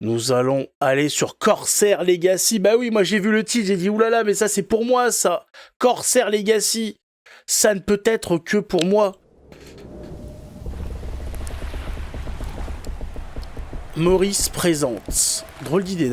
Nous allons aller sur Corsair Legacy. Bah oui, moi j'ai vu le titre, j'ai dit oulala, mais ça c'est pour moi ça. Corsair Legacy. Ça ne peut être que pour moi. Maurice présente. Drôle d'idée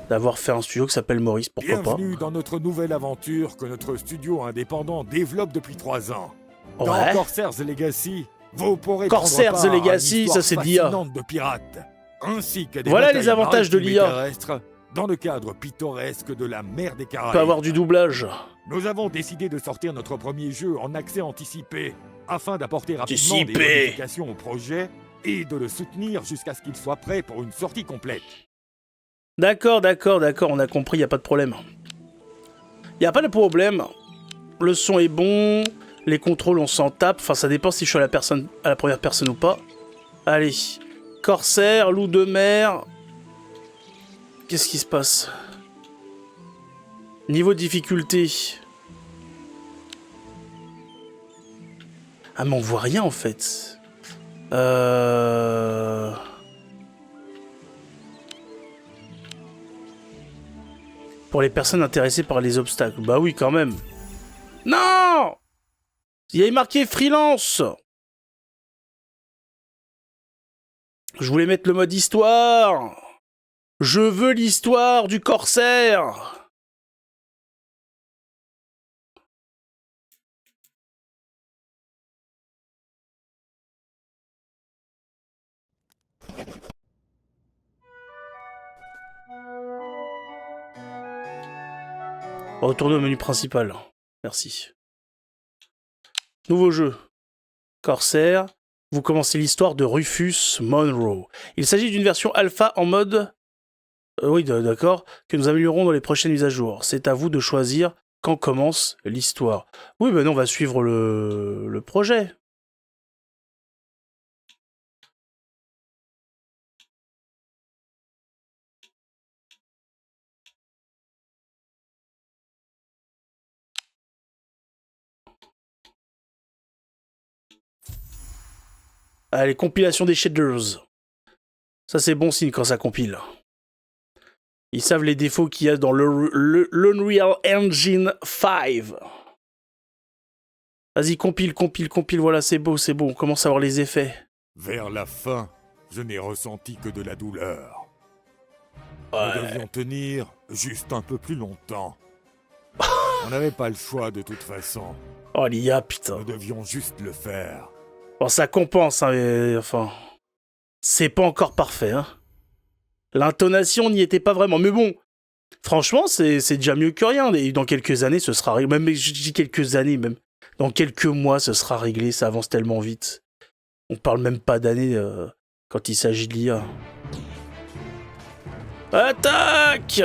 d'avoir fait un studio qui s'appelle Maurice, pourquoi pas. Bienvenue dans notre nouvelle aventure que notre studio indépendant développe depuis 3 ans. Dans Ouais. Corsairs Legacy, vous pourrez Corsair prendre part Legacy, à une ça, histoire c'est de l'IA. fascinante de pirates, ainsi qu'à des Voilà batailles les avantages de maritimes et l'IA. terrestres dans le cadre pittoresque de la mer des On Caraïbes. peut avoir du doublage. Nous avons décidé de sortir notre premier jeu en accès anticipé, afin d'apporter rapidement Anticipé. des modifications au projet et de le soutenir jusqu'à ce qu'il soit prêt pour une sortie complète. D'accord, on a compris, y a pas de problème. Y a pas de problème. Le son est bon, les contrôles on s'en tape, enfin ça dépend si je suis à la première personne ou pas. Allez, Corsair, loup de mer. Qu'est-ce qui se passe? Niveau de difficulté. Ah mais on voit rien en fait. Pour les personnes intéressées par les obstacles. Bah oui, quand même. Non! Il y avait marqué freelance. Je voulais mettre le mode histoire. Je veux l'histoire du Corsair. Retournez au menu principal. Merci. Nouveau jeu. Corsair. Vous commencez l'histoire de Rufus Monroe. Il s'agit d'une version alpha en mode... oui, d'accord. Que nous améliorerons dans les prochaines mises à jour. C'est à vous de choisir quand commence l'histoire. Oui, ben non, on va suivre le projet. Allez, compilation des shaders. Ça, c'est bon signe quand ça compile. Ils savent les défauts qu'il y a dans l'Unreal Engine 5. Vas-y, compile, voilà, c'est beau, on commence à voir les effets. Vers la fin, je n'ai ressenti que de la douleur. Ouais. Nous devions tenir juste un peu plus longtemps. On n'avait pas le choix de toute façon. Oh, l'IA, putain. Nous devions juste le faire. Bon, ça compense, hein, mais enfin... C'est pas encore parfait, hein. L'intonation n'y était pas vraiment, mais bon... Franchement, c'est déjà mieux que rien, et dans quelques années, ce sera réglé. Même, je dis quelques années, même. Dans quelques mois, ce sera réglé, ça avance tellement vite. On parle même pas d'années quand il s'agit de l'IA. Attaque!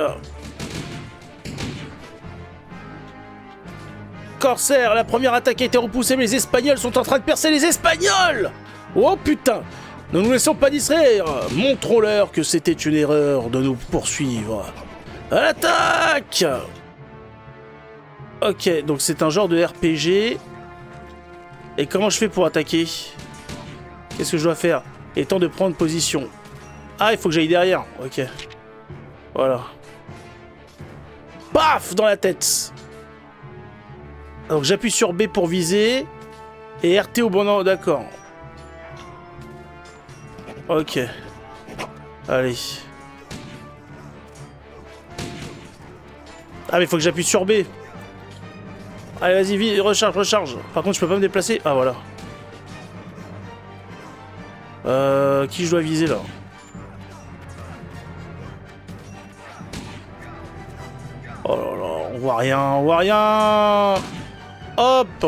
Corsair, la première attaque a été repoussée, mais les Espagnols sont en train de percer les Espagnols! Oh putain! Ne nous laissons pas distraire! Montrons-leur que c'était une erreur de nous poursuivre. À l'attaque! Ok, donc c'est un genre de RPG. Et comment je fais pour attaquer? Qu'est-ce que je dois faire? Il est temps de prendre position. Ah, il faut que j'aille derrière. Ok. Voilà. Paf! Dans la tête. Donc j'appuie sur B pour viser. Et RT au bon endroit. D'accord. Ok. Allez. Ah mais faut que j'appuie sur B. Allez vas-y, vite, recharge. Par contre je peux pas me déplacer. Ah voilà. Qui je dois viser là? Oh là là, on voit rien. Hop.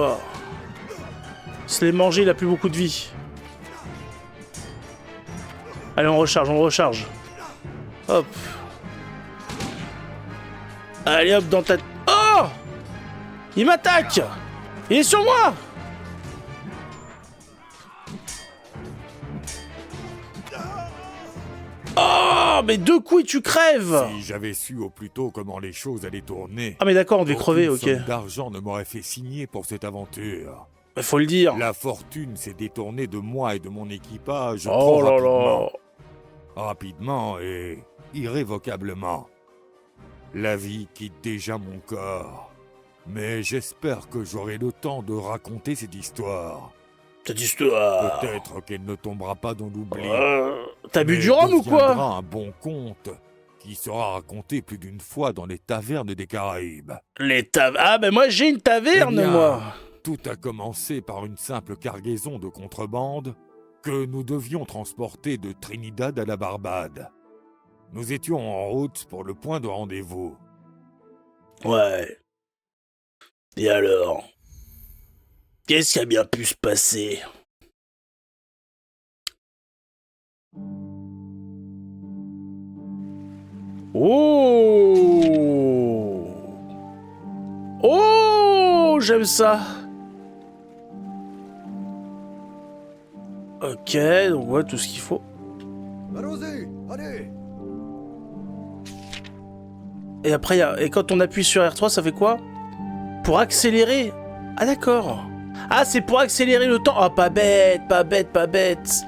Se les manger, il a plus beaucoup de vie. Allez, on recharge. Hop. Allez hop, dans ta... Oh! Il m'attaque! Il est sur moi! Oh! Mais 2 coups et tu crèves! Si j'avais su au plus tôt comment les choses allaient tourner... Ah mais d'accord, on devait crever, ok. Aucune somme d'argent ne m'aurait fait signer pour cette aventure. Faut le dire. La fortune s'est détournée de moi et de mon équipage Oh trop là rapidement. là. rapidement et irrévocablement. La vie quitte déjà mon corps, mais j'espère que j'aurai le temps de raconter cette histoire. Cette histoire... Peut-être qu'elle ne tombera pas dans l'oubli. T'as bu mais du rhum ou quoi? deviendra un bon conte qui sera raconté plus d'une fois dans les tavernes des Caraïbes. Ah, ben moi j'ai une taverne, Eh bien, moi. Tout a commencé par une simple cargaison de contrebande que nous devions transporter de Trinidad à la Barbade. Nous étions en route pour le point de rendez-vous. Ouais. Et alors? Qu'est-ce qui a bien pu se passer? Oh! Oh! J'aime ça! Ok, donc ouais, tout ce qu'il faut. Allons-y, allez. Et après, et quand on appuie sur R3, ça fait quoi? Pour accélérer? Ah d'accord. Ah, c'est pour accélérer le temps. Ah, pas bête, pas bête, pas bête.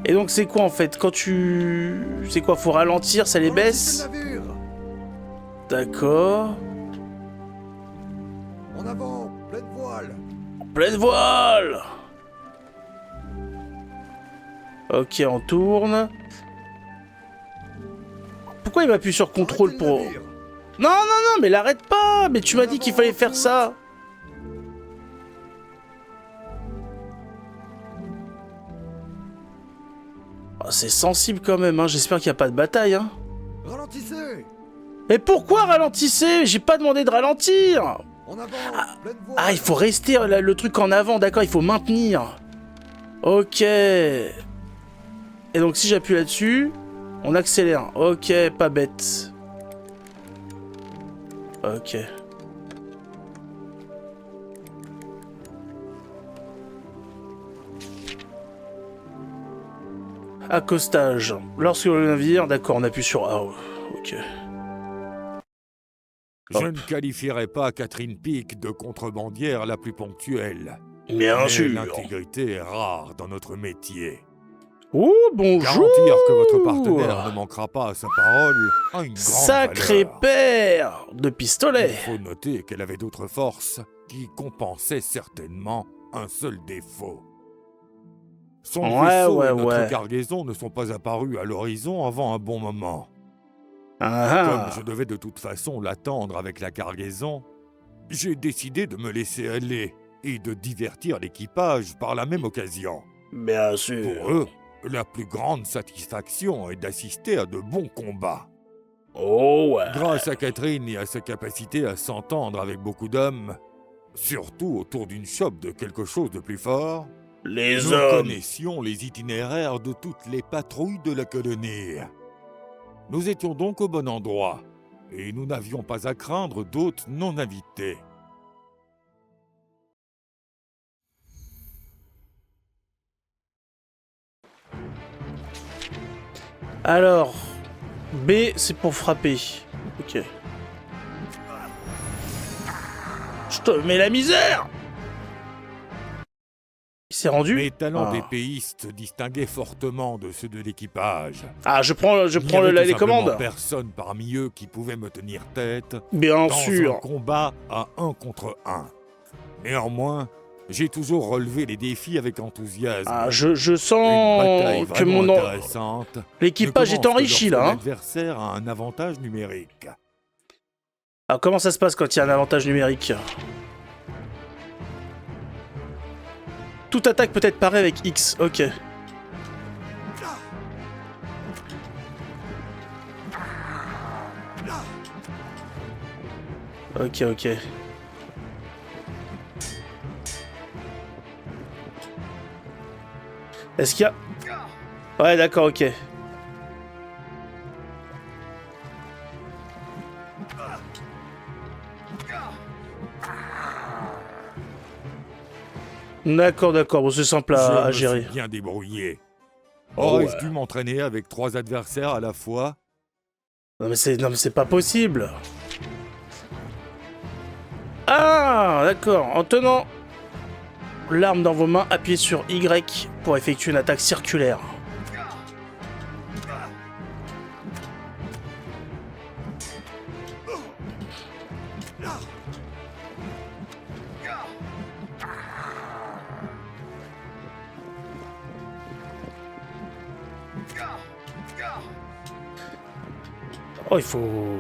Et donc c'est quoi en fait? Quand tu... C'est quoi? Faut ralentir, ça les baisse? Ralentissez le navire. D'accord. En avant, pleine voile. Pleine voile! Ok, on tourne. Pourquoi il m'appuie sur contrôle Arrêtez le pour... navire. Non, non, non, mais l'arrête pas! Mais tu m'as dit qu'il fallait faire ça! Oh, c'est sensible quand même, hein. J'espère qu'il n'y a pas de bataille, hein. Ralentissez. Mais pourquoi ralentissez? J'ai pas demandé de ralentir! En avant, pleine voile. Ah, il faut rester le truc en avant, d'accord, il faut maintenir. Ok. Et donc si j'appuie là-dessus, on accélère. Ok, pas bête. Ok. Accostage. Lorsque le navire... D'accord, on appuie sur A. Ok. Je ne qualifierais pas Catherine Peak de contrebandière la plus ponctuelle. Bien mais sûr. l'intégrité est rare dans notre métier. Oh, bonjour. Garantir que votre partenaire ne manquera pas à sa parole a une grande Sacré valeur. paire de pistolets. Il faut noter qu'elle avait d'autres forces qui compensaient certainement un seul défaut. Son vaisseau et notre cargaison ne sont pas apparus à l'horizon avant un bon moment. Comme je devais de toute façon l'attendre avec la cargaison, j'ai décidé de me laisser aller et de divertir l'équipage par la même occasion. Bien sûr. Pour eux, la plus grande satisfaction est d'assister à de bons combats. Oh ouais. Grâce à Catherine et à sa capacité à s'entendre avec beaucoup d'hommes, surtout autour d'une chope de quelque chose de plus fort, Les nous hommes. connaissions les itinéraires de toutes les patrouilles de la colonie. Nous étions donc au bon endroit, et nous n'avions pas à craindre d'hôtes non invités. Alors, B, c'est pour frapper. Ok. Je te mets la misère! Il s'est rendu? Mes talents Ah. d'épéiste distinguaient fortement de ceux de l'équipage. Ah, je prends Il n'y avait les tout simplement commandes. personne parmi eux qui pouvait me tenir tête Bien dans sûr. un combat à 1 contre 1. Néanmoins, j'ai toujours relevé les défis avec enthousiasme. Ah, je Une sens bataille que vraiment mon intéressante l'équipage ne est commence que enrichi lorsque là. Hein. l'adversaire a un avantage numérique. Alors comment ça se passe quand il y a un avantage numérique? Toute attaque peut être parée avec X, ok. Ok, ok. Est-ce qu'il y a... Ouais, d'accord, ok. D'accord, d'accord, bon, c'est simple à Je gérer. me suis bien débrouillé. Oh, Aurais-je ouais. dû m'entraîner avec 3 adversaires à la fois? Non mais c'est pas possible. Ah, d'accord. En tenant l'arme dans vos mains, appuyez sur Y pour effectuer une attaque circulaire. Oh, il faut...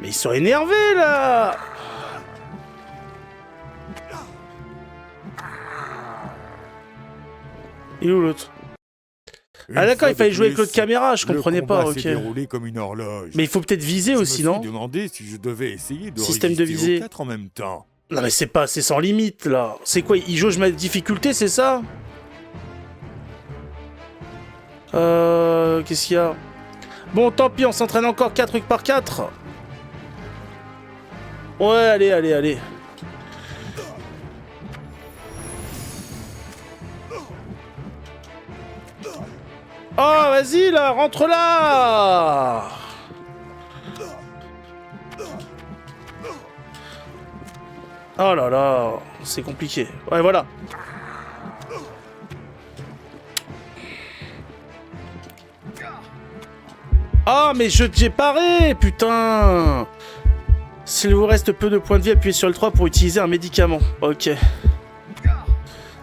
Mais ils sont énervés, là! Et où l'autre? Ah d'accord, il fallait jouer avec l'autre caméra, je comprenais pas, ok. Déroulé comme une horloge. Mais il faut peut-être viser aussi, non? Je me suis demandé si je devais essayer de système de visée. 4 en même temps. Non mais c'est sans limite, là. C'est quoi, il jauge ma difficulté, c'est ça? Qu'est-ce qu'il y a? Bon, tant pis, on s'entraîne encore 4 trucs par 4. Ouais, allez. Oh, vas-y, là, rentre là! Oh là là, c'est compliqué. Ouais, voilà. Ah, mais j'ai paré, putain! S'il vous reste peu de points de vie, appuyez sur le 3 pour utiliser un médicament. Ok.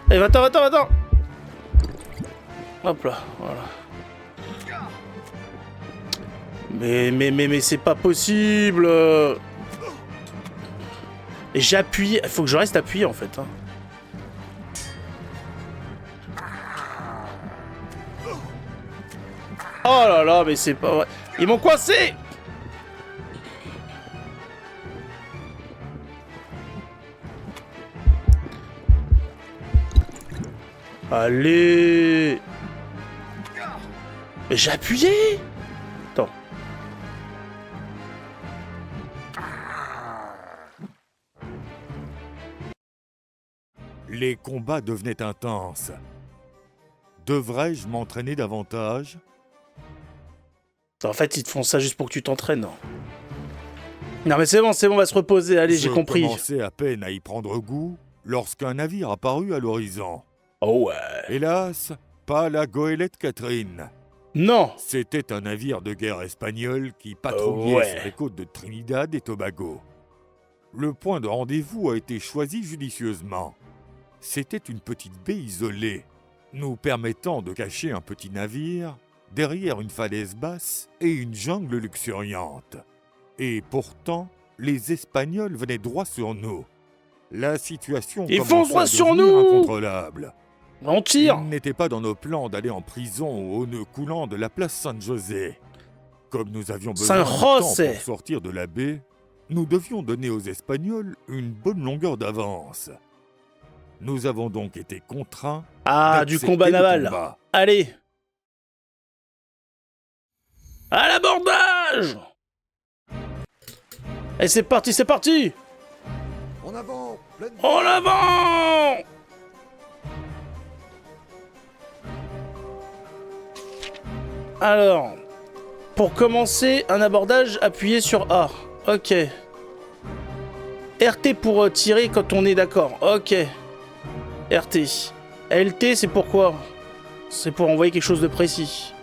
Allez, va-t'en. Hop là, voilà. Mais c'est pas possible. Et j'ai appuyé. Il faut que je reste appuyé en fait. Hein. Oh là là, mais c'est pas vrai. Ils m'ont coincé. Allez. Mais j'ai appuyé. Attends. Les combats devenaient intenses. Devrais-je m'entraîner davantage? En fait, ils te font ça juste pour que tu t'entraînes. Non mais c'est bon, on va se reposer. Allez, j'ai compris. Je commençais à peine à y prendre goût lorsqu'un navire apparut à l'horizon. Oh ouais. Hélas, pas la goélette Catherine. Non. C'était un navire de guerre espagnol qui patrouillait sur les côtes de Trinidad et Tobago. Le point de rendez-vous a été choisi judicieusement. C'était une petite baie isolée, nous permettant de cacher un petit navire derrière une falaise basse et une jungle luxuriante. Et pourtant, les Espagnols venaient droit sur nous. La situation commençait à devenir incontrôlable. On tire. Il n'était pas dans nos plans d'aller en prison au nœud coulant de la place San José. Comme nous avions besoin de temps pour sortir de la baie, nous devions donner aux Espagnols une bonne longueur d'avance. Nous avons donc été contraints du combat naval. Allez. À l'abordage. Et c'est parti. En avant, pleine voile. En avant. Alors, pour commencer un abordage, appuyez sur A. Ok. RT pour tirer quand on est d'accord. Ok. RT. LT, c'est pourquoi? C'est pour envoyer quelque chose de précis.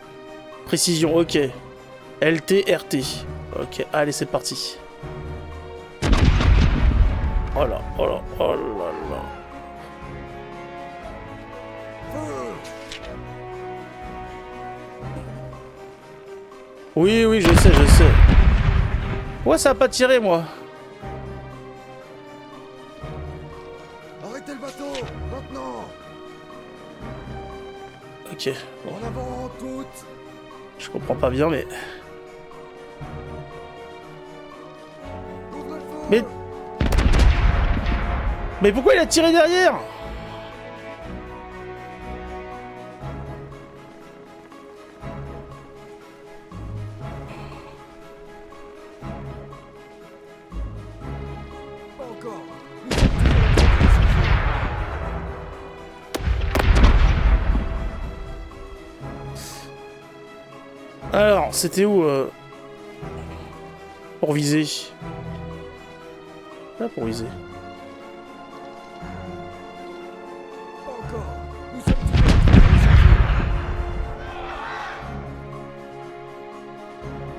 Précision, ok. LT, RT. Ok, allez, c'est parti. Oh là. Oui, je sais. Ouais, ça a pas tiré, moi. Arrêtez le bateau, maintenant. Ok. Bon. En avant, toutes. Je comprends pas bien, mais... Mais pourquoi il a tiré derrière? Encore. Alors, c'était où pour viser? Là, pour viser. Encore. Nous sommes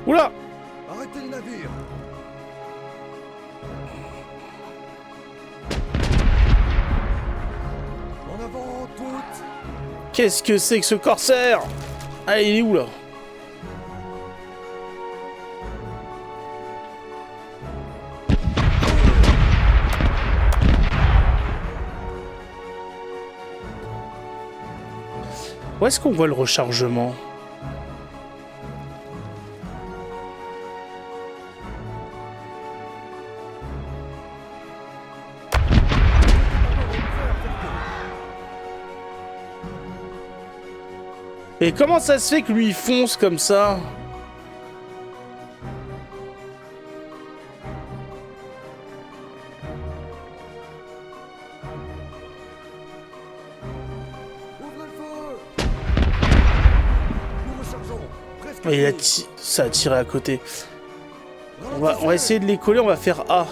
Oula! Arrêtez le navire. Qu'est-ce que c'est que ce corsaire? Ah, il est où, là? Où est-ce qu'on voit le rechargement? Et comment ça se fait que lui il fonce comme ça? Et ça a tiré à côté. On va essayer de les coller, on va faire A.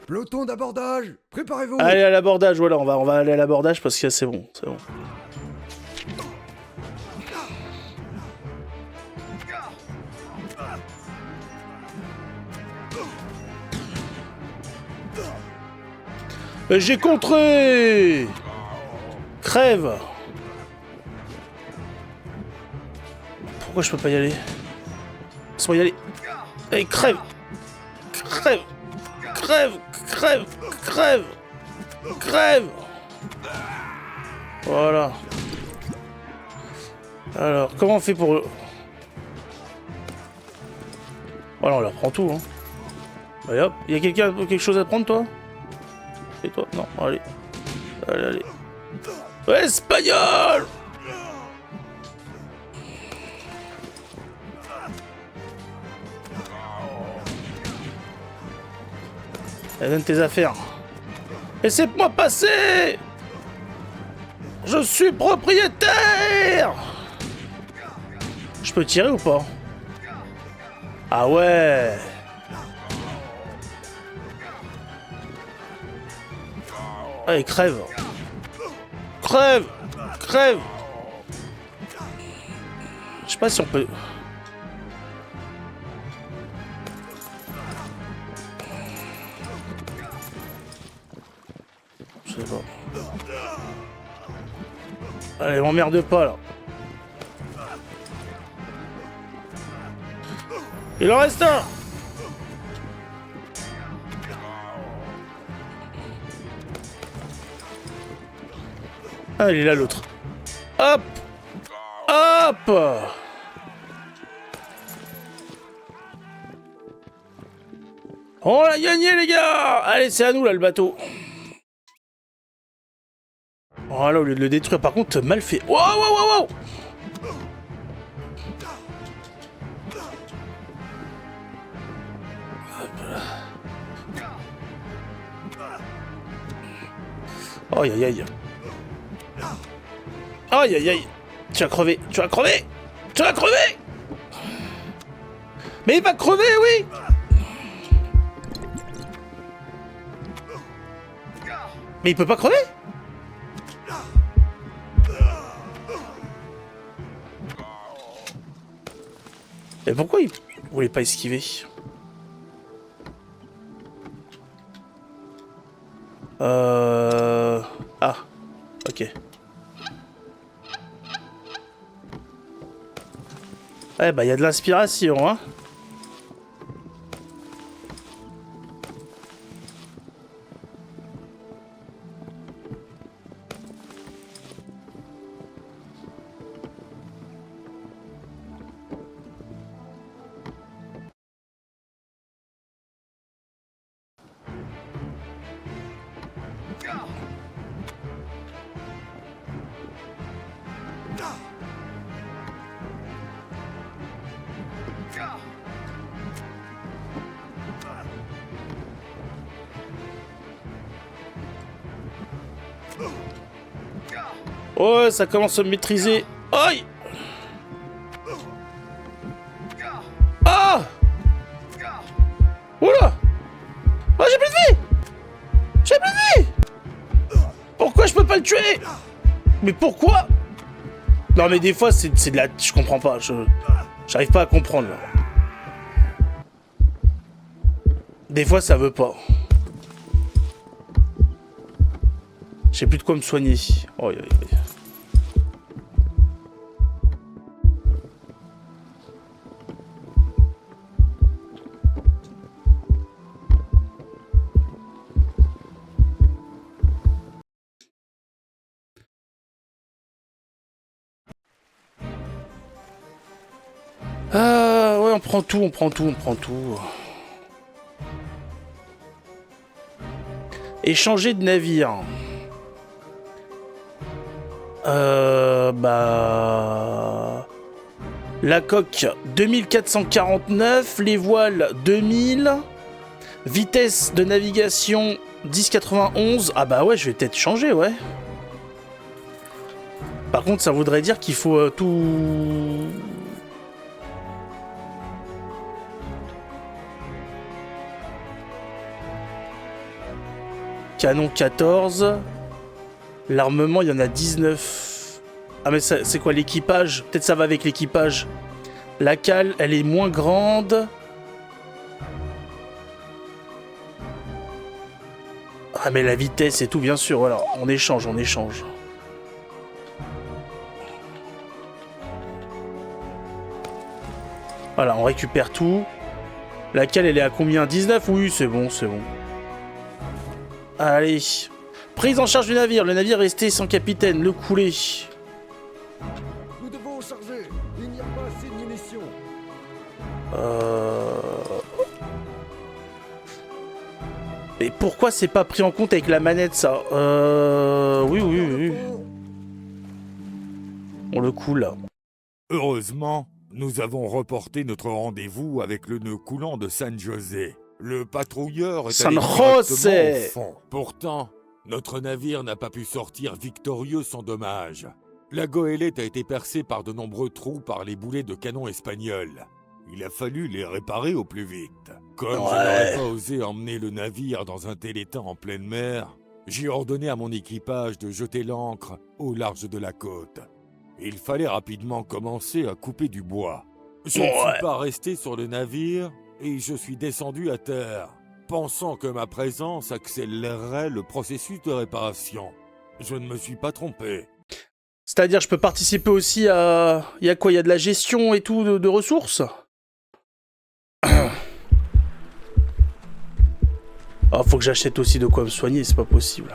Peloton d'abordage, préparez-vous. Allez à l'abordage, voilà, on va aller à l'abordage parce que c'est bon, c'est bon. J'ai contré! Crève! Pourquoi je peux pas y aller? Laisse-moi y aller. Allez, crève! Crève! Crève! Crève! Crève! Crève! Voilà. Alors, comment on fait pour... Voilà, on leur prend tout, hein. Allez hop, il y a quelque chose à prendre, toi? Et toi? Non, allez. Allez, allez. Espagnol! Allez, donne tes affaires. Laissez-moi passer! Je suis propriétaire! Je peux tirer ou pas? Ah ouais! Allez, crève! Crève! Crève! Je sais pas si on peut... Je sais pas. Allez, m'emmerde pas, là. Il en reste un! Ah, il est là, l'autre. Hop! Hop! On l'a gagné, les gars! Allez, c'est à nous, là, le bateau. Voilà, au lieu de le détruire, par contre, mal fait. Wow, wow, wow, wow! Aïe, aïe, aïe. Aïe, aïe, aïe. Tu vas crever, tu vas crever! Tu vas crever! Mais il va crever, oui! Mais il peut pas crever? Et pourquoi il voulait pas esquiver? Ah, ok. Ouais, bah, il y a de l'inspiration, hein. Ouais, ça commence à me maîtriser. Aïe! Ah! Oula! Oh, j'ai plus de vie! J'ai plus de vie! Pourquoi je peux pas le tuer? Mais pourquoi? Non, mais des fois, c'est de la... Je comprends pas. J'arrive pas à comprendre, là. Des fois, ça veut pas. J'ai plus de quoi me soigner. Oh, aïe, aïe. Ah ouais, on prend tout, on prend tout, on prend tout. Échanger de navire. Bah... La coque 2449, les voiles 2000, vitesse de navigation 1091. Ah bah ouais, je vais peut-être changer, ouais. Par contre, ça voudrait dire qu'il faut tout... Canon 14. L'armement, il y en a 19. Ah mais c'est quoi l'équipage? Peut-être ça va avec l'équipage. La cale, elle est moins grande. Ah mais la vitesse et tout, bien sûr. Voilà, on échange, on échange. Voilà, on récupère tout. La cale, elle est à combien? 19? Oui, c'est bon, c'est bon. Allez. Prise en charge du navire. Le navire est resté sans capitaine. Le coulé. Nous devons charger. Il n'y a pas assez de munitions. Mais pourquoi c'est pas pris en compte avec la manette, ça? Oui, oui, oui. On le coule. Heureusement, nous avons reporté notre rendez-vous avec le nœud coulant de San José. Le patrouilleur est allé directement au fond. Pourtant, notre navire n'a pas pu sortir victorieux sans dommage. La goélette a été percée par de nombreux trous par les boulets de canon espagnols. Il a fallu les réparer au plus vite. Comme je n'aurais pas osé emmener le navire dans un tel état en pleine mer, j'ai ordonné à mon équipage de jeter l'ancre au large de la côte. Il fallait rapidement commencer à couper du bois. Je ne suis pas resté sur le navire et je suis descendu à terre, pensant que ma présence accélérerait le processus de réparation. Je ne me suis pas trompé. C'est-à-dire, je peux participer aussi à... Il y a quoi? Il y a de la gestion et tout de ressources? Ah, faut que j'achète aussi de quoi me soigner, c'est pas possible.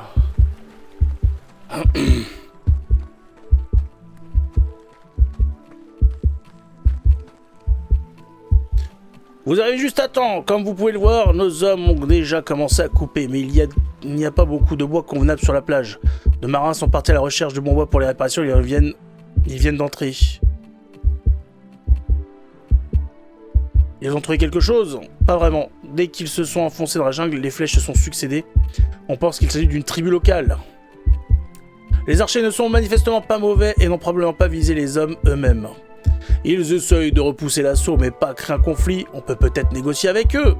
Vous arrivez juste à temps. Comme vous pouvez le voir, nos hommes ont déjà commencé à couper, mais il n'y a pas beaucoup de bois convenable sur la plage. De marins sont partis à la recherche de bon bois pour les réparations, ils viennent d'entrer. Ils ont trouvé quelque chose? Pas vraiment. Dès qu'ils se sont enfoncés dans la jungle, les flèches se sont succédées. On pense qu'il s'agit d'une tribu locale. Les archers ne sont manifestement pas mauvais et n'ont probablement pas visé les hommes eux-mêmes. Ils essayent de repousser l'assaut, mais pas créer un conflit. On peut peut-être négocier avec eux.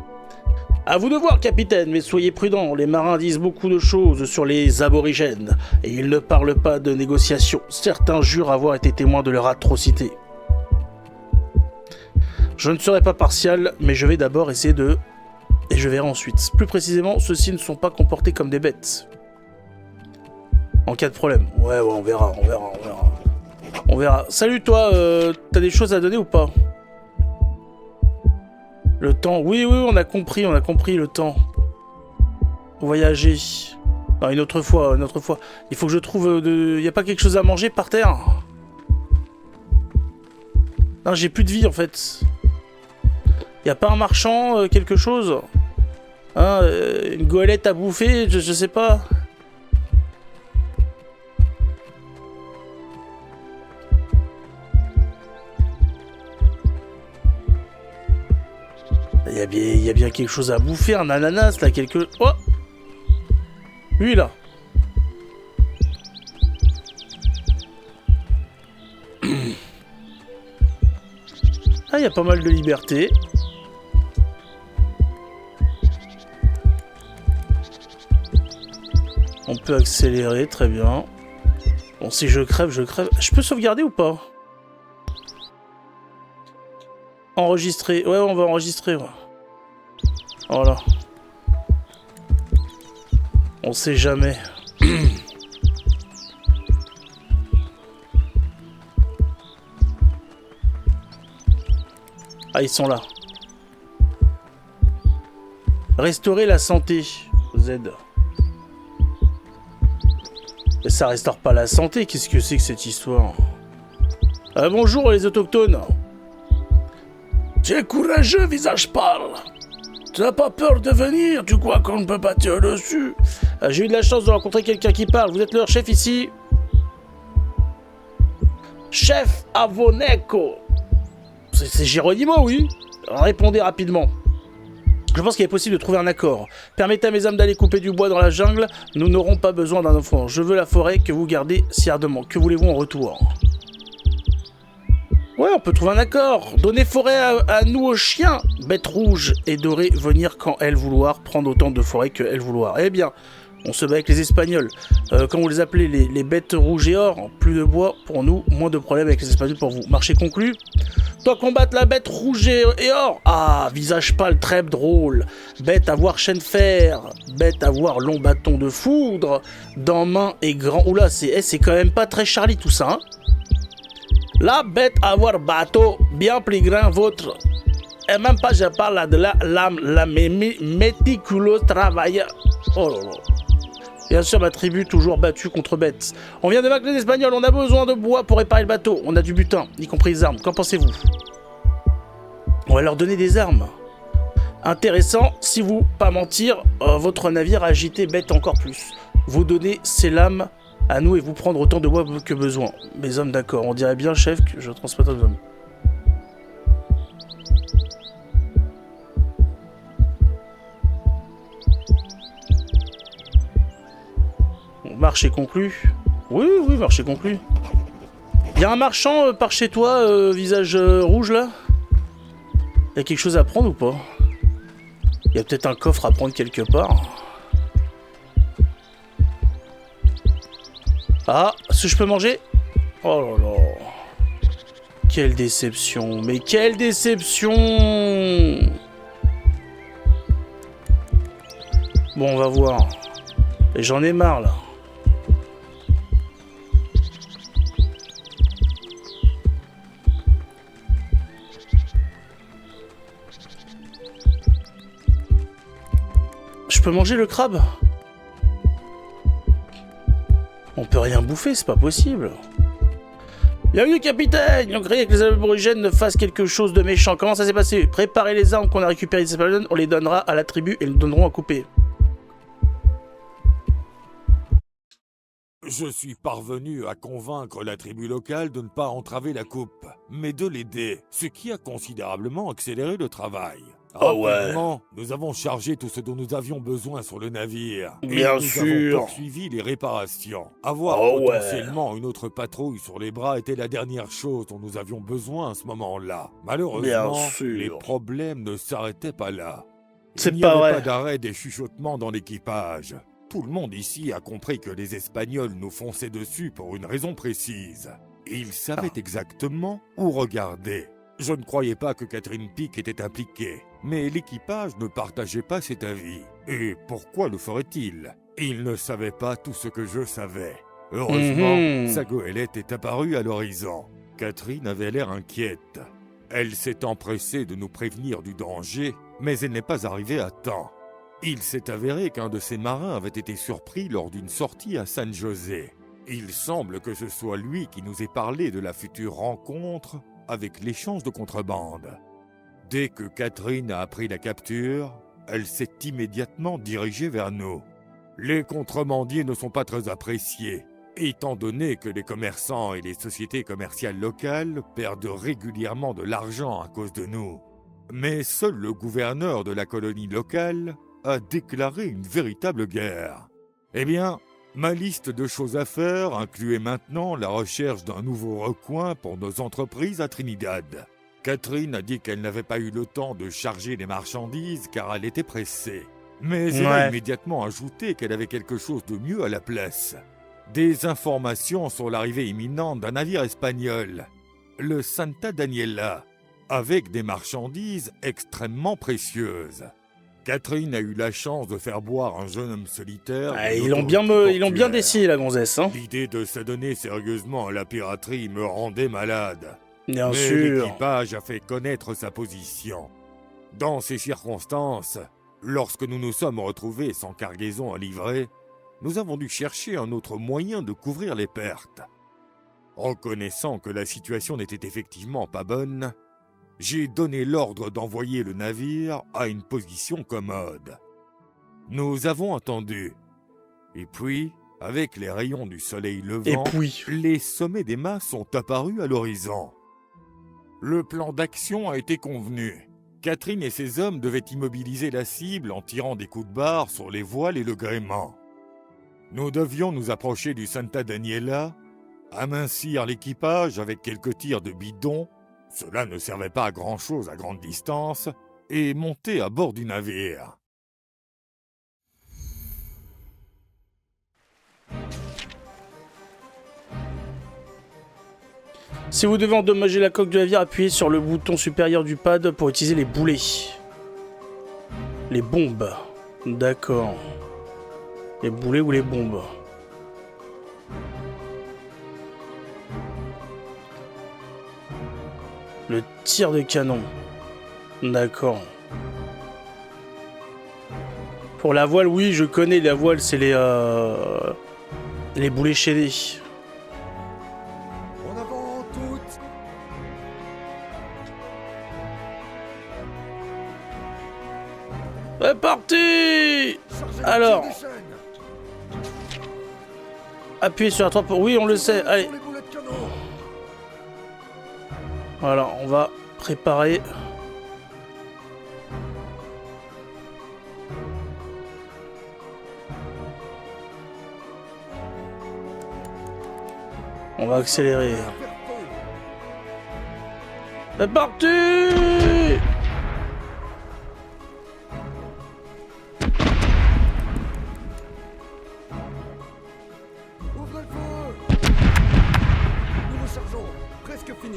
À vous de voir, capitaine, mais soyez prudents. Les marins disent beaucoup de choses sur les aborigènes, et ils ne parlent pas de négociation. Certains jurent avoir été témoins de leur atrocité. Je ne serai pas partial, mais je vais d'abord essayer de... Et je verrai ensuite. Plus précisément, ceux-ci ne sont pas comportés comme des bêtes. En cas de problème. Ouais, on verra. On verra. Salut toi, t'as des choses à donner ou pas? Le temps. Oui, on a compris le temps. Voyager. Non, une autre fois. Il faut que je trouve Y a pas quelque chose à manger par terre? Non, j'ai plus de vie en fait. Y a pas un marchand, quelque chose? Hein, une goélette à bouffer, je sais pas. Il y a bien quelque chose à bouffer, un ananas là, quelque... Oh! Lui là. Ah, il y a pas mal de liberté. On peut accélérer, très bien. Bon, si je crève, je crève. Je peux sauvegarder ou pas? Enregistrer. Ouais, on va enregistrer. Ouais. Voilà. On sait jamais. Ah, ils sont là. Restaurer la santé. Z. Mais ça restaure pas la santé, qu'est-ce que c'est que cette histoire? Bonjour les autochtones. Tu es courageux, visage pâle. Tu n'as pas peur de venir, tu crois qu'on ne peut pas tirer dessus? J'ai eu de la chance de rencontrer quelqu'un qui parle, vous êtes leur chef ici? Chef Avoneco. C'est Geronimo, oui? Répondez rapidement. Je pense qu'il est possible de trouver un accord. Permettez à mes hommes d'aller couper du bois dans la jungle, nous n'aurons pas besoin d'un enfant. Je veux la forêt que vous gardez si ardemment. Que voulez-vous en retour? Ouais, on peut trouver un accord. Donnez forêt à nous aux chiens. Bête rouge et dorée, venir quand elle vouloir, prendre autant de forêt que elle vouloir. Eh bien, on se bat avec les Espagnols. Comme vous les appelez, les bêtes rouges et or, plus de bois pour nous, moins de problèmes avec les Espagnols pour vous. Marché conclu. Toi combattre la bête rouge et or. Ah, visage pâle, très drôle. Bête à voir chaîne fer. Bête à voir long bâton de foudre. Dents main et grand. Oula, c'est quand même pas très Charlie tout ça, hein. La bête à voir bateau, bien plus grand votre. Et même pas je parle de la méticuleux travailleur. Oh là là. Bien sûr, ma tribu toujours battue contre bête. On vient de vaincre les Espagnols, on a besoin de bois pour réparer le bateau. On a du butin, y compris les armes. Qu'en pensez-vous? On va leur donner des armes. Intéressant, si vous, pas mentir, votre navire agité bête encore plus. Vous donnez ces lames à nous et vous prendre autant de bois que besoin. Mes hommes, d'accord. On dirait bien, chef, que je transporte aux hommes. Marché conclu. Oui, marché conclu. Il y a un marchand par chez toi, visage rouge là? Il y a quelque chose à prendre ou pas? Il y a peut-être un coffre à prendre quelque part. Ah, est-ce que je peux manger? Oh là là. Quelle déception. Mais quelle déception. Bon, on va voir. Et j'en ai marre là. Je peux manger le crabe? On peut rien bouffer, c'est pas possible. Bienvenue, capitaine! On croyait que les aborigènes ne fassent quelque chose de méchant. Comment ça s'est passé? Préparez les armes qu'on a récupérées des Espagnols, on les donnera à la tribu et ils nous donneront à couper. Je suis parvenu à convaincre la tribu locale de ne pas entraver la coupe, mais de l'aider, ce qui a considérablement accéléré le travail. Oh ouais. Rapidement, nous avons chargé tout ce dont nous avions besoin sur le navire. Bien et sûr. nous avons poursuivi les réparations. Avoir potentiellement une autre patrouille sur les bras était la dernière chose dont nous avions besoin à ce moment-là. Malheureusement, les problèmes ne s'arrêtaient pas là. C'est Il n'y pas avait vrai. pas d'arrêt des chuchotements dans l'équipage. Tout le monde ici a compris que les Espagnols nous fonçaient dessus pour une raison précise. Ils savaient exactement où regarder. Je ne croyais pas que Catherine Peak était impliquée, mais l'équipage ne partageait pas cet avis. Et pourquoi le ferait-il? Il ne savait pas tout ce que je savais. Heureusement, sa goélette est apparue à l'horizon. Catherine avait l'air inquiète. Elle s'est empressée de nous prévenir du danger, mais elle n'est pas arrivée à temps. Il s'est avéré qu'un de ses marins avait été surpris lors d'une sortie à San José. Il semble que ce soit lui qui nous ait parlé de la future rencontre avec l'échange de contrebande. Dès que Catherine a appris la capture, elle s'est immédiatement dirigée vers nous. Les contrebandiers ne sont pas très appréciés, étant donné que les commerçants et les sociétés commerciales locales perdent régulièrement de l'argent à cause de nous. Mais seul le gouverneur de la colonie locale a déclaré une véritable guerre. Eh bien, ma liste de choses à faire incluait maintenant la recherche d'un nouveau recoin pour nos entreprises à Trinidad. Catherine a dit qu'elle n'avait pas eu le temps de charger les marchandises car elle était pressée. Mais elle a immédiatement ajouté qu'elle avait quelque chose de mieux à la place. Des informations sur l'arrivée imminente d'un navire espagnol, le Santa Daniela, avec des marchandises extrêmement précieuses. Catherine a eu la chance de faire boire un jeune homme solitaire. Ils l'ont bien dessiné, la gonzesse. Hein. L'idée de s'adonner sérieusement à la piraterie me rendait malade. Bien Mais sûr. l'équipage a fait connaître sa position. Dans ces circonstances, lorsque nous nous sommes retrouvés sans cargaison à livrer, nous avons dû chercher un autre moyen de couvrir les pertes. Reconnaissant que la situation n'était effectivement pas bonne, j'ai donné l'ordre d'envoyer le navire à une position commode. Nous avons attendu. Et puis, avec les rayons du soleil levant, les sommets des mâts sont apparus à l'horizon. Le plan d'action a été convenu. Catherine et ses hommes devaient immobiliser la cible en tirant des coups de barre sur les voiles et le gréement. Nous devions nous approcher du Santa Daniela, amincir l'équipage avec quelques tirs de bidon, cela ne servait pas à grand-chose à grande distance, et monter à bord du navire. Si vous devez endommager la coque du navire, appuyez sur le bouton supérieur du pad pour utiliser les boulets. Les bombes. D'accord. Les boulets ou les bombes. Le tir de canon. D'accord. Pour la voile, oui, je connais. La voile, c'est les boulets chaînés. En avant, toutes. C'est parti! Chargez Alors. les chaînes. Appuyez sur la 3 pour... Oui, on le sait. Allez. Sur les boulets de canon. Voilà, on va préparer. On va accélérer. Faire feu. C'est parti! Ouvrez le feu. Nous rechargeons. Presque fini.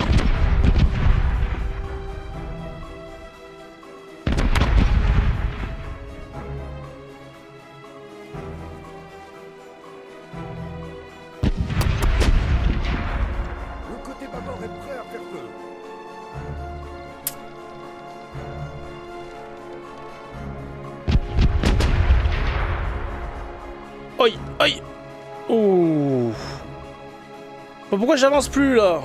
Le côté bâbord est prêt à faire feu. Aïe, aïe. Ouh. Pourquoi j'avance plus là?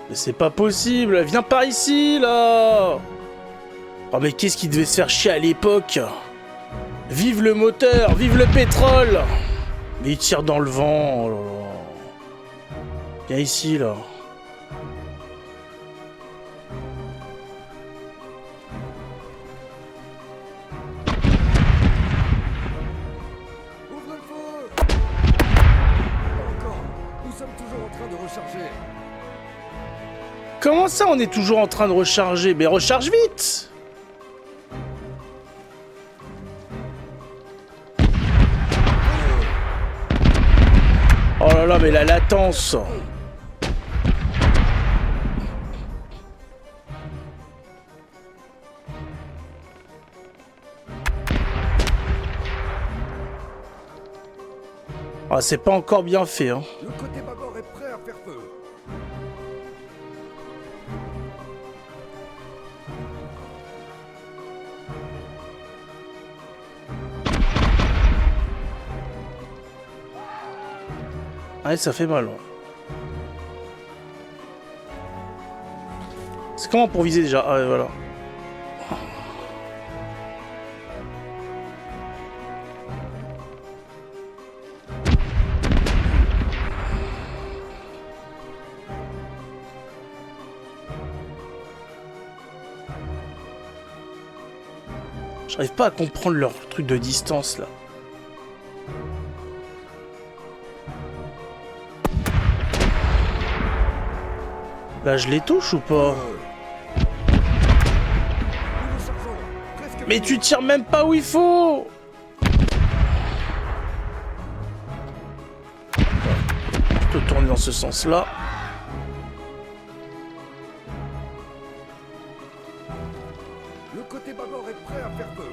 Mais c'est pas possible, viens par ici là! Oh mais qu'est-ce qui devait se faire chier à l'époque? Vive le moteur, vive le pétrole! Mais il tire dans le vent, oh là là. Viens ici là. Ouvrez le feu. Pas encore. Nous sommes toujours en train de recharger. Comment ça on est toujours en train de recharger? Mais recharge vite! Oh là là, mais la latence! Ah, c'est pas encore bien fait, hein. Le côté bâbord est prêt à faire feu. Ouais, ça fait mal. Ouais. C'est comment pour viser déjà? Ah ouais, voilà. J'arrive pas à comprendre leur truc de distance là. Là, je les touche ou pas? Mais tu tires même pas où il faut! Je peux tourner dans ce sens-là. Le côté bâbord est prêt à faire feu.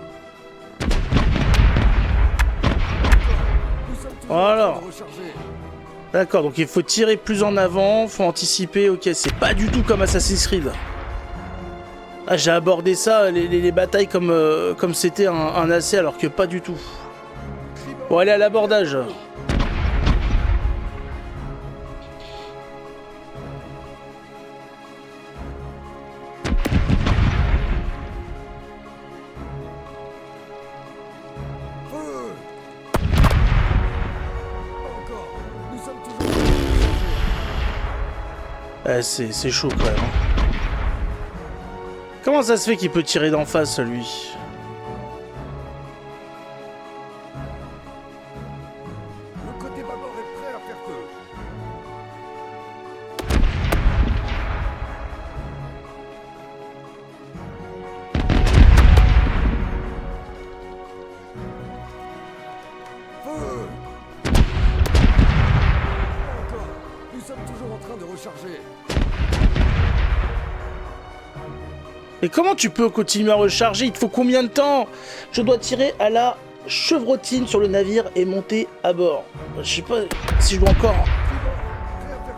Nous sommes toujours Voilà. en train de recharger. D'accord, donc il faut tirer plus en avant, faut anticiper, ok, c'est pas du tout comme Assassin's Creed. Ah, j'ai abordé ça, les batailles comme c'était un AC, alors que pas du tout. Bon, allez à l'abordage. Feu. Pas encore. Nous sommes toujours en train de recharger. C'est chaud quand même. Comment ça se fait qu'il peut tirer d'en face, lui? Le côté bâbord est prêt à faire feu. Feu. Pas encore. Nous sommes toujours en train de recharger. Mais comment tu peux continuer à recharger? Il te faut combien de temps? Je dois tirer à la chevrotine sur le navire et monter à bord. Je sais pas si je dois encore... Prêt à faire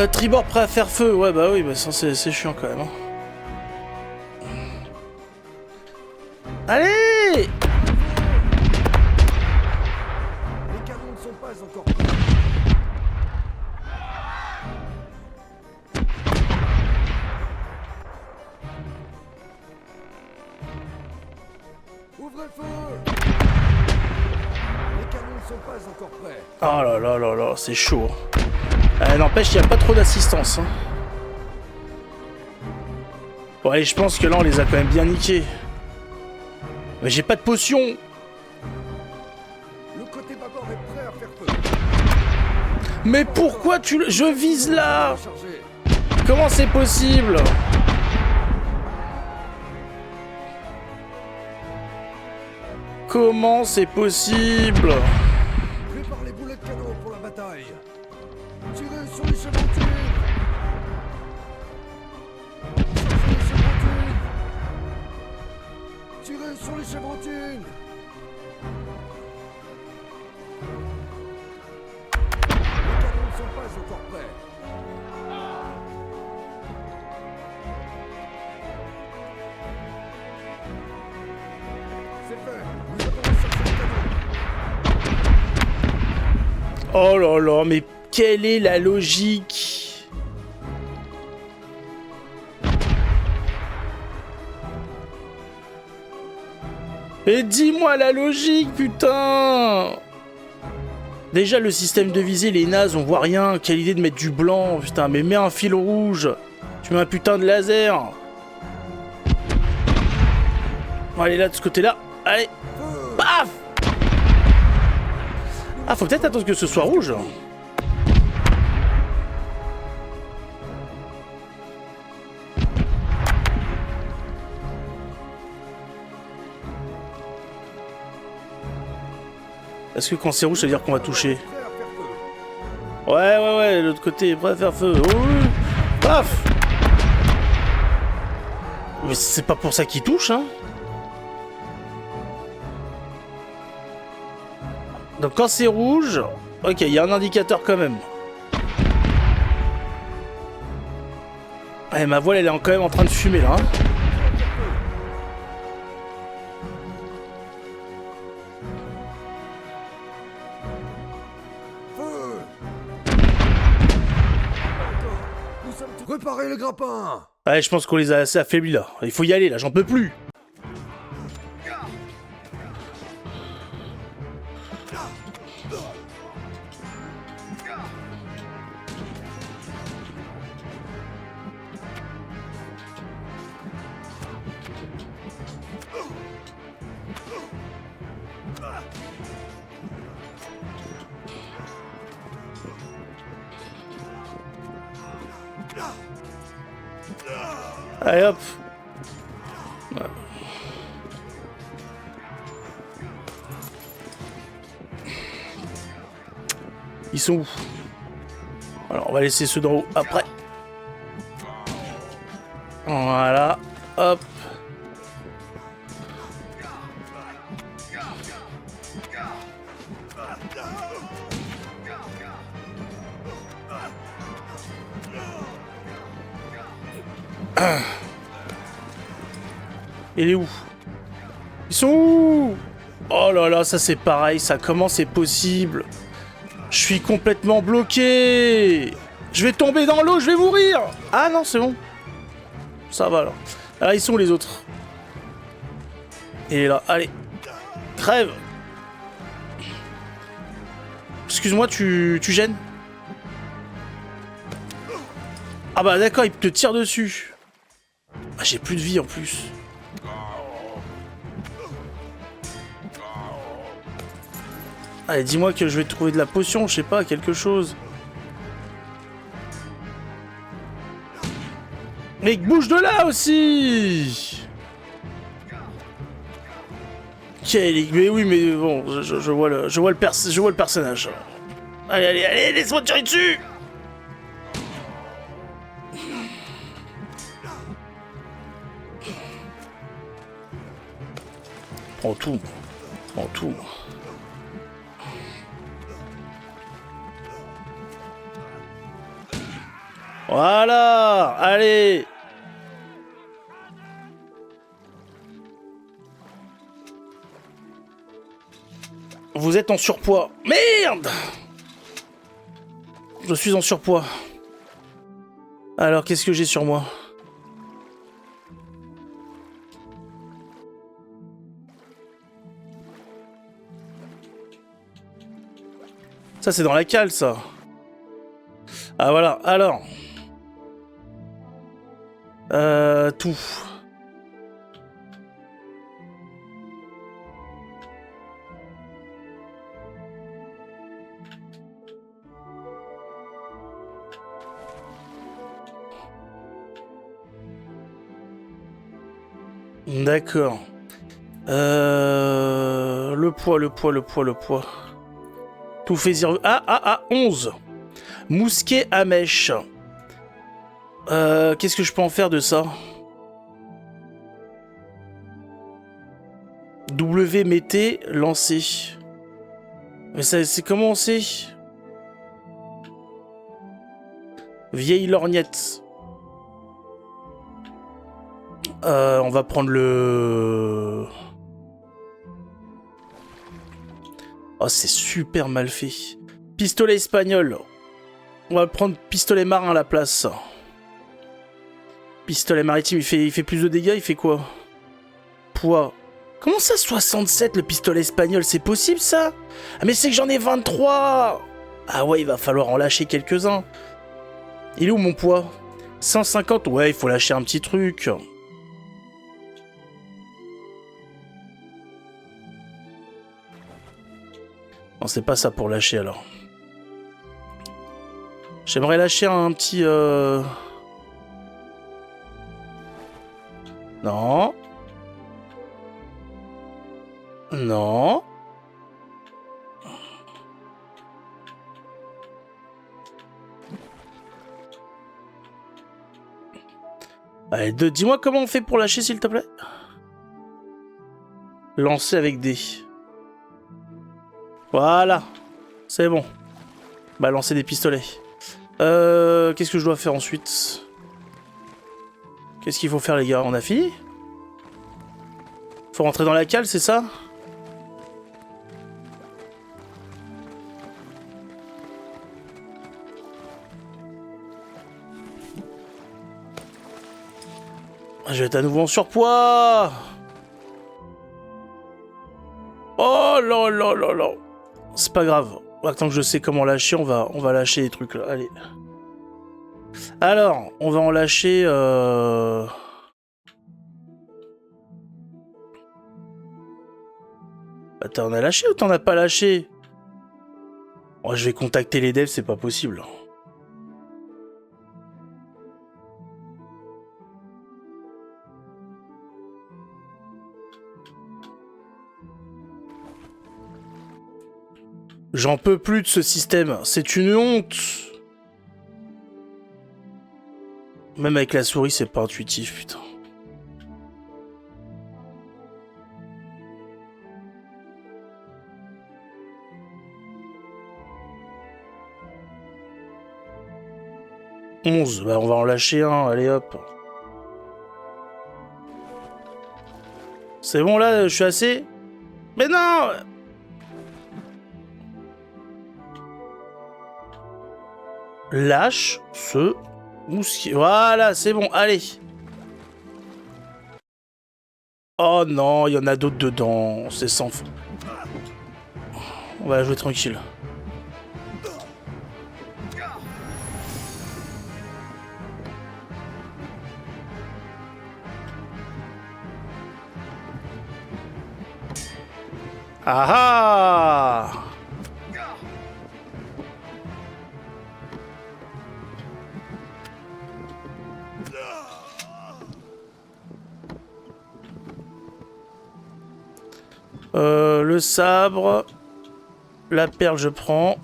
feu. Tribord prêt à faire feu. Ouais, bah oui, bah ça c'est chiant quand même. Hein. Allez! Les canons ne sont pas encore prêts. Ouvrez le feu. Les canons ne sont pas encore prêts. Oh là là là là, c'est chaud. N'empêche, il n'y a pas trop d'assistance. Hein. Ouais, je pense que là, on les a quand même bien niqués. Mais j'ai pas de potion. Le côté bâbord est prêt à faire feu. Mais pourquoi tu le... Je vise là. Recharger. Comment c'est possible? Comment c'est possible? Prépare les boulets de canon pour la bataille. Tirez sur les chevrotines. Chargez les chevrotines. Tirez sur les chevrotines. Les canons ne sont pas encore prêts. C'est fait. Nous avons recherché les canons. Oh là là, mais quelle est la logique? Et dis-moi la logique, putain! Déjà, le système de visée, les nazes, on voit rien. Quelle idée de mettre du blanc, putain, mais mets un fil rouge. Tu mets un putain de laser. Bon, allez, là, de ce côté-là. Allez, paf! Ah, faut peut-être attendre que ce soit rouge. Est-ce que quand c'est rouge, ça veut dire qu'on va toucher? Prêt à faire feu. Ouais, l'autre côté est prêt à faire feu. Oh, oui. Paf! Mais c'est pas pour ça qu'il touche, hein? Donc quand c'est rouge, ok, il y a un indicateur quand même. Ouais, ma voile, elle est quand même en train de fumer, là. Hein. Feu. Nous sommes tous... Préparez les grappins. Ouais, je pense qu'on les a assez affaiblis, là. Il faut y aller, là, j'en peux plus. Allez hop. Ils sont où? Alors on va laisser ceux d'en haut après. Voilà. Hop. Il est où? Ils sont où? Oh là là, ça c'est pareil, ça, comment c'est possible? Je suis complètement bloqué. Je vais tomber dans l'eau, je vais mourir. Ah non, c'est bon. Ça va alors. Ah, ils sont où les autres? Et là, allez. Crève. Excuse-moi, tu gênes? Ah bah d'accord, il te tire dessus. Ah, j'ai plus de vie en plus. Allez, dis-moi que je vais trouver de la potion, je sais pas, quelque chose. Mais bouge de là aussi. Mais oui, mais bon, je vois le personnage. Allez, allez, allez, laisse-moi tirer dessus. Prends tout. Prends tout. Voilà. Allez. Vous êtes en surpoids. Merde! Je suis en surpoids. Alors, qu'est-ce que j'ai sur moi? Ça, c'est dans la cale, ça. Ah, voilà. Alors. Tout. D'accord. Le poids. Tout fait 0. Ah, 11. Mousquet à mèche. Qu'est-ce que je peux en faire de ça? W mettez, lancer. Mais ça, c'est comment on sait? Vieille lorgnette. On va prendre le... Oh, c'est super mal fait. Pistolet espagnol. On va prendre pistolet marin à la place. Pistolet maritime, il fait plus de dégâts, il fait quoi? Poids. Comment ça, 67, le pistolet espagnol? C'est possible, ça? Ah, mais c'est que j'en ai 23! Ah ouais, il va falloir en lâcher quelques-uns. Il est où, mon poids? 150? Ouais, il faut lâcher un petit truc. Non, c'est pas ça pour lâcher, alors. J'aimerais lâcher un petit... Non. Non. Allez, dis-moi comment on fait pour lâcher, s'il te plaît. Lancer avec des... Voilà. C'est bon. Bah, lancer des pistolets. Qu'est-ce que je dois faire ensuite? Qu'est-ce qu'il faut faire, les gars? On a fini? Faut rentrer dans la cale, c'est ça? Je vais être à nouveau en surpoids. Oh là là là là. C'est pas grave. Tant que je sais comment lâcher, on va lâcher les trucs là. Allez. Alors, on va en lâcher... Bah, t'en as lâché ou t'en as pas lâché? Oh, je vais contacter les devs, c'est pas possible. J'en peux plus de ce système. C'est une honte. Même avec la souris, c'est pas intuitif, putain. Bah on va en lâcher un, allez hop. C'est bon là, je suis assez... Mais non! Lâche ce mousquet. Voilà, c'est bon, allez. Oh non, il y en a d'autres dedans, c'est sans fond. On va la jouer tranquille. Ah ah! Le sabre, la perle je prends.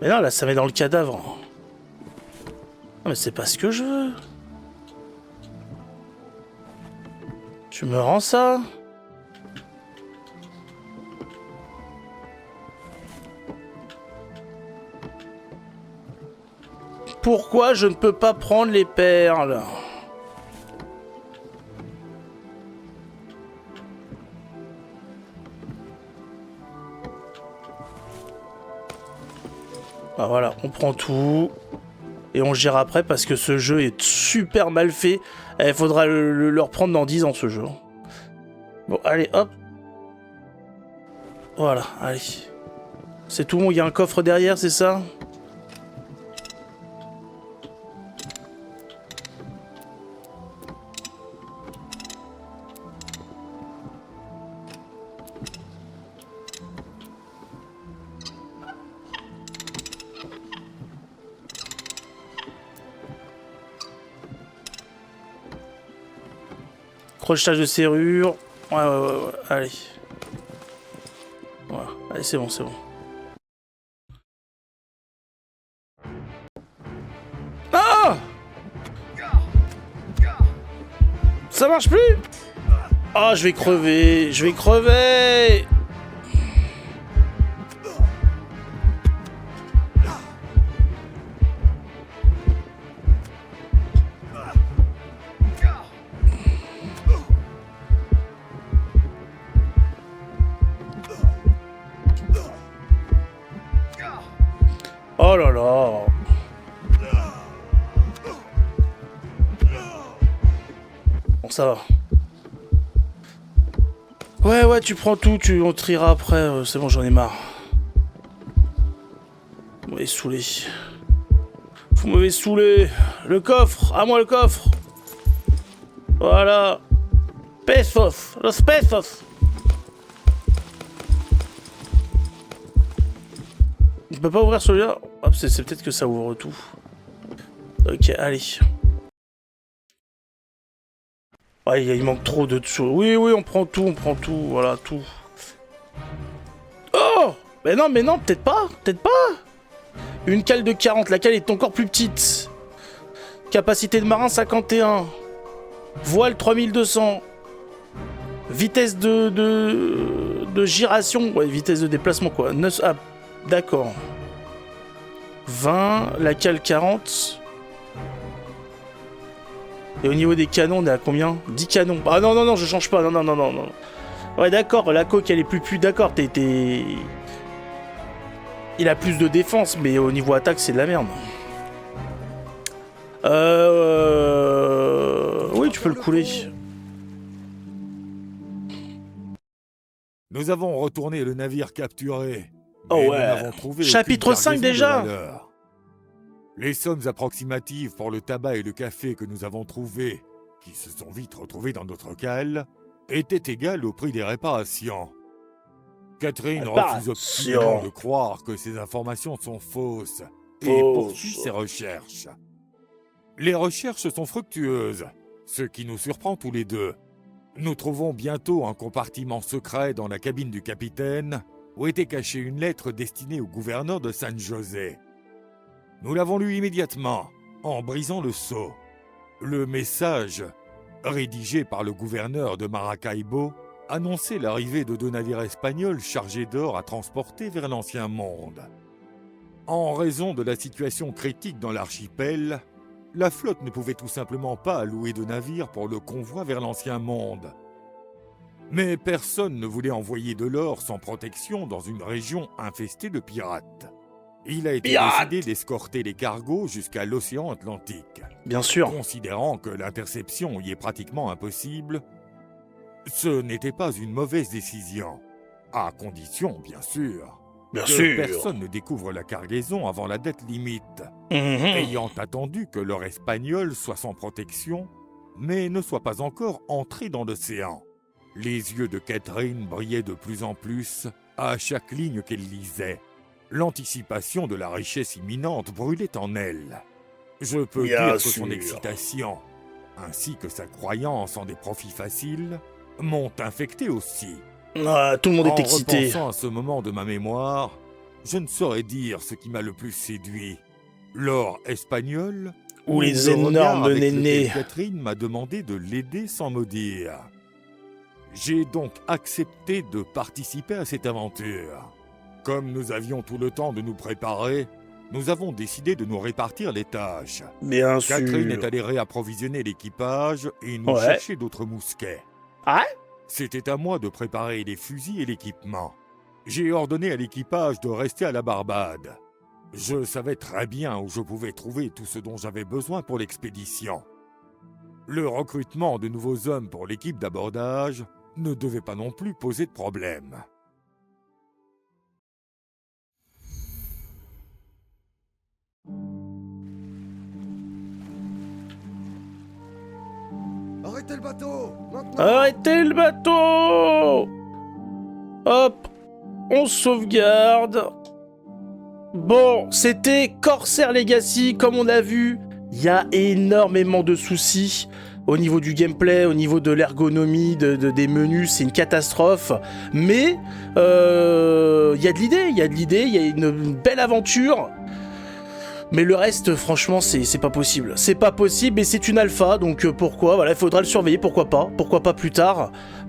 Mais non, là ça met dans le cadavre. Non mais c'est pas ce que je veux. Tu me rends ça? Pourquoi je ne peux pas prendre les perles? Ah voilà, on prend tout. Et on gère après parce que ce jeu est super mal fait. Il faudra le reprendre dans 10 ans ce jeu. Bon, allez, hop. Voilà, allez. C'est tout bon, il y a un coffre derrière, c'est ça? Crochetage de serrure. Ouais, allez. Voilà, allez, c'est bon, c'est bon. Ah! Ça marche plus? Ah, je vais crever, je vais crever! Oh là là! Bon, ça va. Ouais, tu prends tout, on triera après, c'est bon, j'en ai marre. Vous m'avez saoulé. Vous m'avez saoulé. Le coffre, à moi le coffre. Voilà. Pesos, los pesos. Je peux pas ouvrir celui-là. Hop, c'est peut-être que ça ouvre tout. Ok, allez. Ouais, il manque trop de choses. Oui, on prend tout, voilà, tout. Oh! Mais non, peut-être pas. Une cale de 40, la cale est encore plus petite. Capacité de marin 51. Voile 3200. Vitesse de giration. Ouais, vitesse de déplacement, quoi. 9... Ah, d'accord. 20, la cale 40. Et au niveau des canons, on est à combien? 10 canons. Ah non, je change pas. Non. Ouais, d'accord, la coque, elle est plus... D'accord, il a plus de défense, mais au niveau attaque, c'est de la merde. Oui, tu peux le couler. Nous avons retourné le navire capturé. Oh ouais. Chapitre 5 déjà. Les sommes approximatives pour le tabac et le café que nous avons trouvés, qui se sont vite retrouvés dans notre cale, étaient égales au prix des réparations. Catherine refuse obstinément de croire que ces informations sont fausses et poursuit ses recherches. Les recherches sont fructueuses, ce qui nous surprend tous les deux. Nous trouvons bientôt un compartiment secret dans la cabine du capitaine où était cachée une lettre destinée au gouverneur de San José. Nous l'avons lue immédiatement, en brisant le sceau. Le message, rédigé par le gouverneur de Maracaibo, annonçait l'arrivée de 2 navires espagnols chargés d'or à transporter vers l'Ancien Monde. En raison de la situation critique dans l'archipel, la flotte ne pouvait tout simplement pas allouer de navires pour le convoi vers l'Ancien Monde. Mais personne ne voulait envoyer de l'or sans protection dans une région infestée de pirates. Il a été décidé d'escorter les cargos jusqu'à l'océan Atlantique. Bien sûr. Considérant que l'interception y est pratiquement impossible, ce n'était pas une mauvaise décision. À condition, bien sûr, que personne ne découvre la cargaison avant la date limite, ayant attendu que l'or espagnol soit sans protection, mais ne soit pas encore entré dans l'océan. Les yeux de Catherine brillaient de plus en plus à chaque ligne qu'elle lisait. L'anticipation de la richesse imminente brûlait en elle. Je peux dire que son excitation, ainsi que sa croyance en des profits faciles, m'ont infecté aussi. Ah, tout le monde est excité. En repensant à ce moment de ma mémoire, je ne saurais dire ce qui m'a le plus séduit. L'or espagnol ou les énormes nénés. Catherine m'a demandé de l'aider sans me dire. J'ai donc accepté de participer à cette aventure. Comme nous avions tout le temps de nous préparer, nous avons décidé de nous répartir les tâches. Bien sûr. Catherine est allée réapprovisionner l'équipage et nous chercher d'autres mousquets. Ah? C'était à moi de préparer les fusils et l'équipement. J'ai ordonné à l'équipage de rester à la Barbade. Je savais très bien où je pouvais trouver tout ce dont j'avais besoin pour l'expédition. Le recrutement de nouveaux hommes pour l'équipe d'abordage ne devait pas non plus poser de problème. Arrêtez le bateau! Maintenant! Arrêtez le bateau! Hop! On sauvegarde. Bon, c'était Corsair Legacy, comme on a vu. Il y a énormément de soucis au niveau du gameplay, au niveau de l'ergonomie, des menus, c'est une catastrophe. Mais il y a de l'idée, il y a une belle aventure. Mais le reste, franchement, c'est pas possible. C'est pas possible, et c'est une alpha, donc pourquoi? Voilà, il faudra le surveiller, pourquoi pas plus tard.